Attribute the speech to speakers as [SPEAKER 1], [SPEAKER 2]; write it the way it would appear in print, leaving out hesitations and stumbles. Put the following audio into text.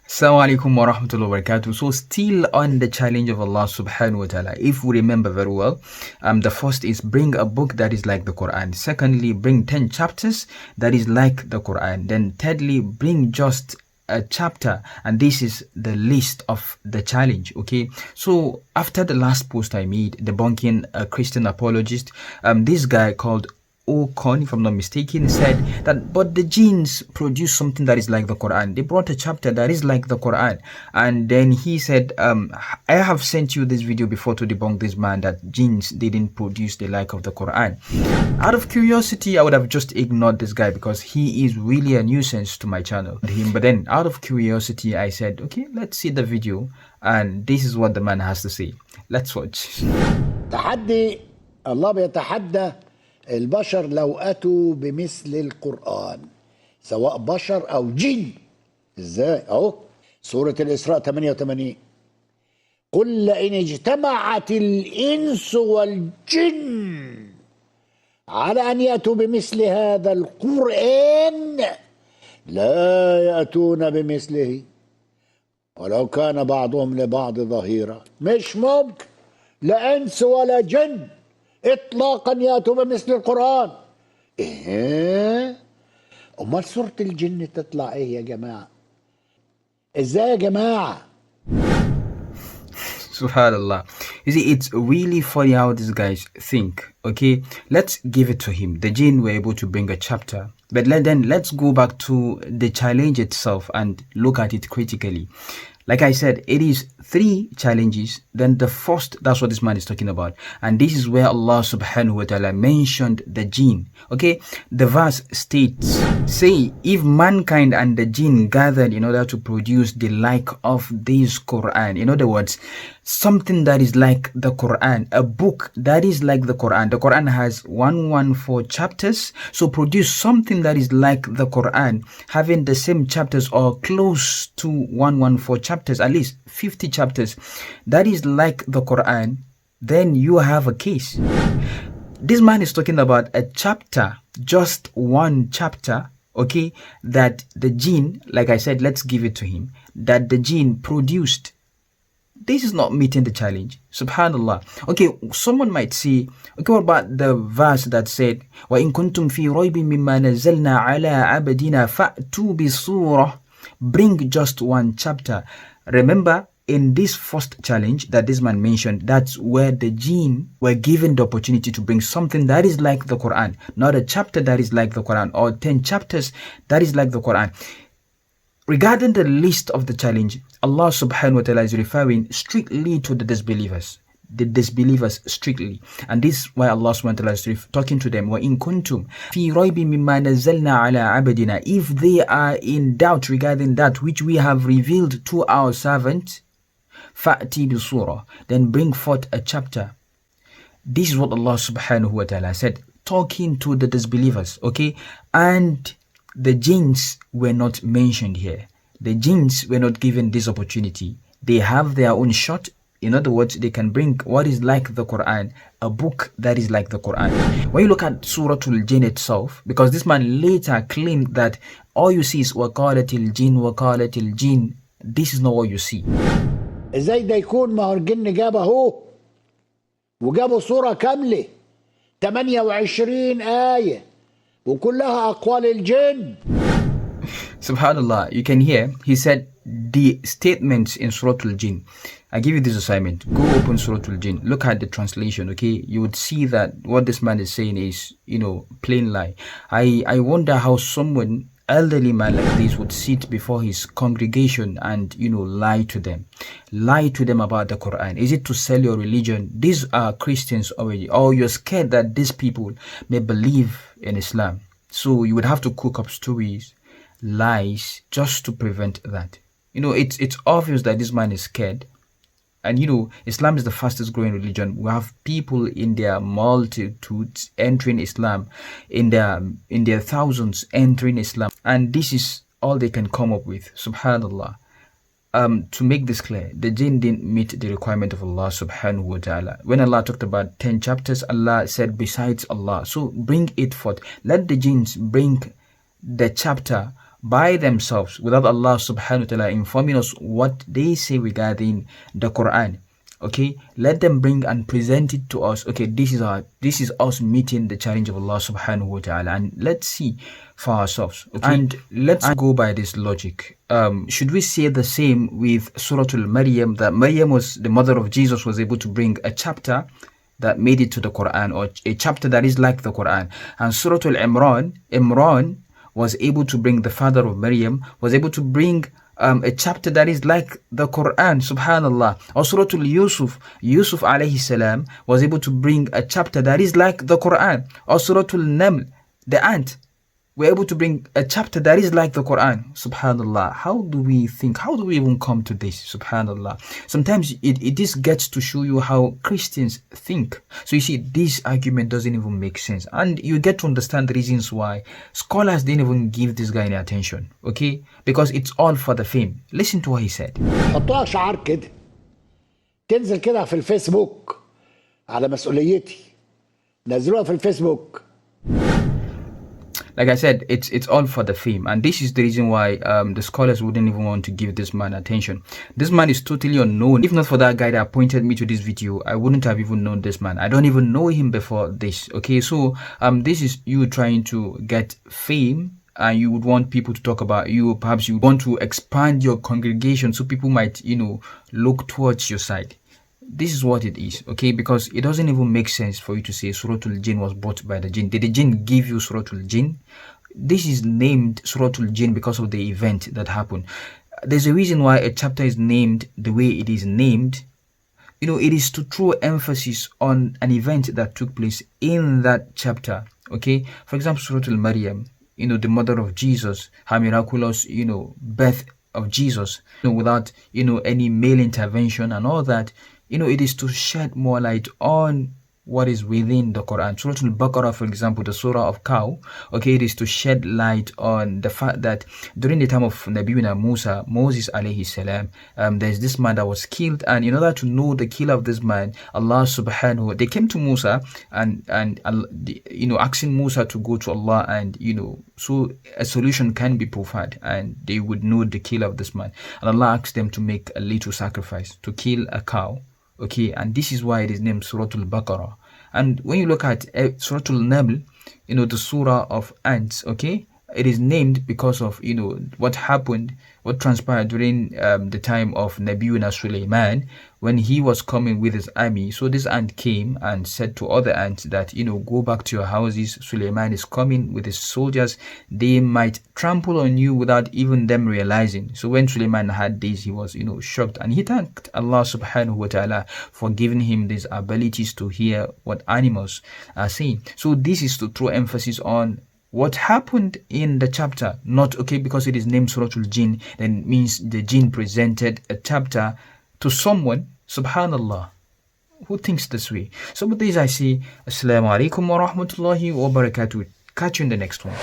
[SPEAKER 1] Assalamu alaikum wa rahmatullahi wa barakatuh. So still on the challenge of Allah subhanahu wa ta'ala, if we remember very well, the first is bring a book that is like the Quran. Secondly, bring 10 chapters that is like the Quran. Then thirdly, bring just a chapter, and this is the list of the challenge. Okay, so after the last post I made debunking a Christian apologist, this guy called Ocon, if I'm not mistaken, said that but the genes produce something that is like the Quran. They brought a chapter that is like the Quran, and then he said, I have sent you this video before to debunk this man that genes didn't produce the like of the Quran. Out of curiosity, I would have just ignored this guy because he is really a nuisance to my channel. But then out of curiosity, I said, okay, let's see the video, and this is what the man has to say. Let's watch.
[SPEAKER 2] تحدي الله بيتحدى البشر لو أتوا بمثل القرآن سواء بشر أو جن. إزاي؟ أهو سورة الإسراء 88. قل لئن اجتمعت الإنس والجن على أن يأتوا بمثل هذا القرآن لا يأتون بمثله ولو كان بعضهم لبعض ظهيرا. مش ممكن لا إنس ولا جن اطلاقا ياتوا بمثل القران. ايه امال سوره الجن تطلع ايه يا جماعه؟ ازاي يا جماعه؟
[SPEAKER 1] Subhanallah. You see, it's really funny how these guys think. Okay, let's give it to him. The jinn were able to bring a chapter, but then let's go back to the challenge itself and look at it critically. Like I said, it is 3 challenges. Then the first, that's what this man is talking about. And this is where Allah subhanahu wa ta'ala mentioned the jinn. Okay, the verse states, say, if mankind and the jinn gathered in order to produce the like of this Quran. In other words, something that is like the Quran, a book that is like the Quran. The Quran has 114 chapters. So produce something that is like the Quran, having the same chapters or close to 114 chapters, at least 50 chapters, that is like the Quran, then you have a case. This man is talking about a chapter, just one chapter, okay, that the jinn, like I said, let's give it to him, that the jinn produced. This is not meeting the challenge. Subhanallah. Okay, someone might say, okay, what about the verse that said, وَإِن كُنْتُمْ فِي رَيْبٍ مِّمَّا نَزَّلْنَا عَلَىٰ عَبْدِنَا فَأْتُوا بِسُورَةٍ. Bring just one chapter. Remember, in this first challenge that this man mentioned, that's where the jinn were given the opportunity to bring something that is like the Quran, not a chapter that is like the Quran or 10 chapters that is like the Quran. Regarding the list of the challenge, Allah subhanahu wa ta'ala is referring strictly to the disbelievers. The disbelievers strictly. And this is why Allah subhanahu wa ta'ala is talking to them. وَإِن كُنْتُمْ فِي رَيْبٍ مِّمَّا نَزَّلْنَا عَلَىٰ عَبْدِنَا. If they are in doubt regarding that which we have revealed to our servant, فَأْتِي بِصُورَةٍ. Then bring forth a chapter. This is what Allah subhanahu wa ta'ala said, talking to the disbelievers, okay? And the jinns were not mentioned here. The jinns were not given this opportunity. They have their own shot. In other words, they can bring what is like the Quran, a book that is like the Quran. When you look at Surah Al-Jinn itself, because this man later claimed that all you see is وَقَالَتِ الْجِنُّ وَقَالَتِ الْجِنُّ. This is not what you see.
[SPEAKER 2] ازاي ده يكون؟ ما هو الجن جاب اهو وجابوا صورة كاملة 28 آية وكلها أقوال الجن.
[SPEAKER 1] Subhanallah, you can hear, he said the statements in Surah Al-Jinn. I give you this assignment. Go open Surah Al-Jinn. Look at the translation, okay? You would see that what this man is saying is, plain lie. I wonder how someone, elderly man like this, would sit before his congregation and, lie to them. Lie to them about the Quran. Is it to sell your religion? These are Christians already. Or you're scared that these people may believe in Islam. So you would have to cook up stories, lies, just to prevent that. It's obvious that this man is scared. And Islam is the fastest growing religion. We have people in their multitudes entering Islam, in their thousands entering Islam. And this is all they can come up with. Subhanallah. To make this clear, the jinn didn't meet the requirement of Allah subhanahu wa ta'ala. When Allah talked about 10 chapters, Allah said besides Allah. So bring it forth. Let the jinns bring the chapter, by themselves without Allah subhanahu wa ta'ala informing us what they say regarding the Quran. Okay, let them bring and present it to us. Okay, this is us meeting the challenge of Allah subhanahu wa ta'ala, and let's see for ourselves. Okay, and let's go by this logic. Should we say the same with Surah Al-Maryam, that Maryam was the mother of Jesus, was able to bring a chapter that made it to the Quran, or a chapter that is like the Quran? And Surah Al-Imran, Imran was able to bring, the father of Maryam was able to bring a chapter that is like the Quran, subhanallah. Or Surah Yusuf, Yusuf alayhi salam was able to bring a chapter that is like the Quran. Or Surah Naml, the ant, were able to bring a chapter that is like the Quran. Subhanallah. How do we think? How do we even come to this? Subhanallah. Sometimes it just gets to show you how Christians think. So you see, this argument doesn't even make sense. And you get to understand the reasons why scholars didn't even give this guy any attention. Okay? Because it's all for the fame. Listen to what he said.
[SPEAKER 2] حطوها شعار كده، تنزل كده في الفيسبوك على مسؤوليتي، نزلوها في الفيسبوك.
[SPEAKER 1] Like I said, it's all for the fame, and this is the reason why the scholars wouldn't even want to give this man attention. This man is totally unknown. If not for that guy that pointed me to this video, I wouldn't have even known this man. I don't even know him before this. Okay, so this is you trying to get fame, and you would want people to talk about you. Perhaps you want to expand your congregation so people might, look towards your side. This is what it is, okay? Because it doesn't even make sense for you to say Surah Al-Jinn was bought by the jinn. Did the jinn give you Surah Al-Jinn? This is named Surah Al-Jinn because of the event that happened. There's a reason why a chapter is named the way it is named. It is to throw emphasis on an event that took place in that chapter, okay? For example, Surah Al-Maryam, the mother of Jesus, her miraculous, birth of Jesus, without, any male intervention and all that. It is to shed more light on what is within the Quran. Surah Al-Baqarah, for example, the surah of cow, okay, it is to shed light on the fact that during the time of Nabiuna Moses alayhi salam, there's this man that was killed, and in order to know the killer of this man, Allah subhanahu wa ta'ala, they came to Musa and asking Musa to go to Allah, and so a solution can be provided and they would know the killer of this man. And Allah asked them to make a little sacrifice, to kill a cow. Okay, and this is why it is named Surah Al-Baqarah. And when you look at Surah Al-Naml, the surah of ants, okay, it is named because of, what happened, what transpired during the time of Nabiuna Sulaiman, when he was coming with his army. So this ant came and said to other ants that, go back to your houses. Sulaiman is coming with his soldiers. They might trample on you without even them realizing. So when Sulaiman had this, he was, shocked. And he thanked Allah subhanahu wa ta'ala for giving him these abilities to hear what animals are saying. So this is to throw emphasis on what happened in the chapter, not okay because it is named Surah Al-Jinn, then means the jinn presented a chapter to someone. Subhanallah, who thinks this way? So with this I say, Assalamu alaikum wa rahmatullahi wa barakatuh. Catch you in the next one.